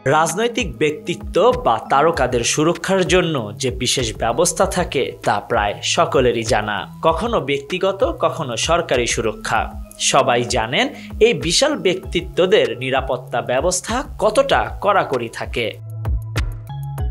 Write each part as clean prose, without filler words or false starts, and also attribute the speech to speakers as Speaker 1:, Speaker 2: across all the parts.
Speaker 1: রাজনৈতিক ব্যক্তিত্ব বা তারকাদের সুরক্ষার জন্য যে বিশেষ ব্যবস্থা থাকে তা প্রায় সকলেরই জানা। কখনো ব্যক্তিগত, কখনো সরকারি সুরক্ষা। সবাই জানেন এই বিশাল ব্যক্তিত্বদের নিরাপত্তা ব্যবস্থা কতটা কড়াকড়ি থাকে।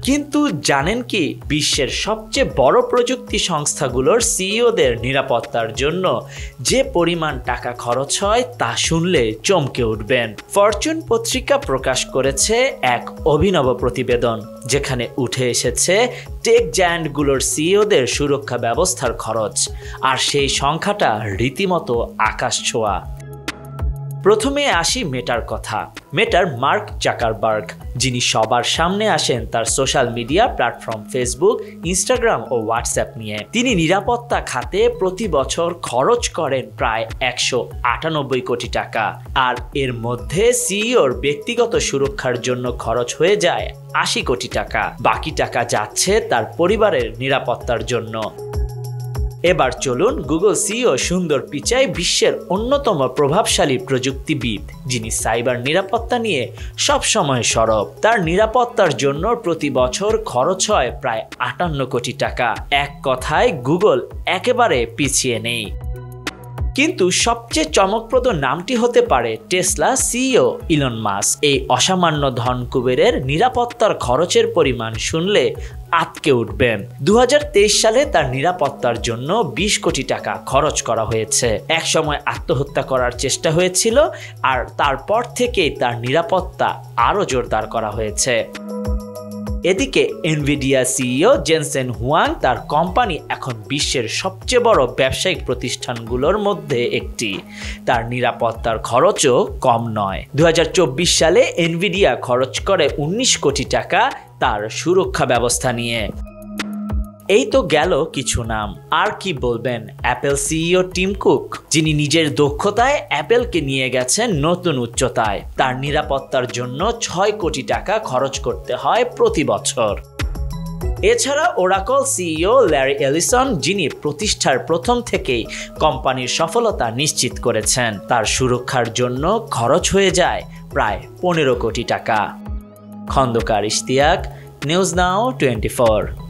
Speaker 1: কিন্তু জানেন কি, বিশ্বের সবচেয়ে বড় প্রযুক্তি সংস্থাগুলোর সিইওদের নিরাপত্তার জন্য যে পরিমাণ টাকা খরচ হয় তা শুনলে চমকে উঠবেন। ফরচুন পত্রিকা প্রকাশ করেছে এক অভিনব প্রতিবেদন, যেখানে উঠে এসেছে টেক জায়ান্টগুলোর সিইওদের সুরক্ষা ব্যবস্থার খরচ, আর সেই সংখ্যাটা রীতিমতো আকাশ ছোঁয়া। প্রথমে আসি মেটার কথা। মেটার মার্ক জাকারবার্গ, যিনি সবার সামনে আসেন তার social media platform Facebook, Instagram ও হোয়াটসঅ্যাপ নিয়ে। তিনি নিরাপত্তা খাতে প্রতি বছর খরচ করেন প্রায় 198 কোটি টাকা, আর এর মধ্যে সিইওর ব্যক্তিগত সুরক্ষার জন্য খরচ হয়ে যায় 80 কোটি টাকা। বাকি টাকা যাচ্ছে তার পরিবারের নিরাপত্তার জন্য। এবার চলুন গুগল সিইও সুন্দর পিচাই, বিশ্বের অন্যতম প্রভাবশালী প্রযুক্তিবিদ, যিনি সাইবার নিরাপত্তা নিয়ে সবসময় সরব। তার নিরাপত্তার জন্য প্রতি বছর খরচ হয় প্রায় 58 কোটি টাকা। এক কথায় গুগল একেবারে পিছিয়ে নেই। কিন্তু সবচেয়ে চমকপ্রদ নামটি হতে পারে টেসলা সিইও ইলন মাস্ক। এই অসামান্য ধনকুবেরের নিরাপত্তার খরচের পরিমাণ শুনলে আঁতকে উঠবেন। 2023 সালে তার নিরাপত্তার জন্য 20 কোটি টাকা খরচ করা হয়েছে। একসময় আত্মহত্যা করার চেষ্টা হয়েছিল, আর তারপর থেকেই তার নিরাপত্তা আরও জোরদার করা হয়েছে। এদিকে এনভিডিয়া সিইও জেনসেন হুয়াং, তার কোম্পানি এখন বিশ্বের সবচেয়ে বড় ব্যবসায়িক প্রতিষ্ঠানগুলোর মধ্যে একটি। তার নিরাপত্তার খরচও কম নয়। 2024 সালে এনভিডিয়া খরচ করে 19 কোটি টাকা তার সুরক্ষা ব্যবস্থা নিয়ে। এই তো গেল কিছু নাম। আর কি বলবেন অ্যাপেল সিইও টিম কুক, যিনি নিজের দক্ষতায় অ্যাপেলকে নিয়ে গেছেন নতুন উচ্চতায়। তার নিরাপত্তার জন্য 6 কোটি টাকা খরচ করতে হয় প্রতি বছর। এছাড়া ওরাকল সিইও ল্যারি এলিসন, যিনি প্রতিষ্ঠার প্রথম থেকেই কোম্পানির সফলতা নিশ্চিত করেছেন, তার সুরক্ষার জন্য খরচ হয়ে যায় প্রায় 15 কোটি টাকা। Khandaker Ishtiaque, news now 24।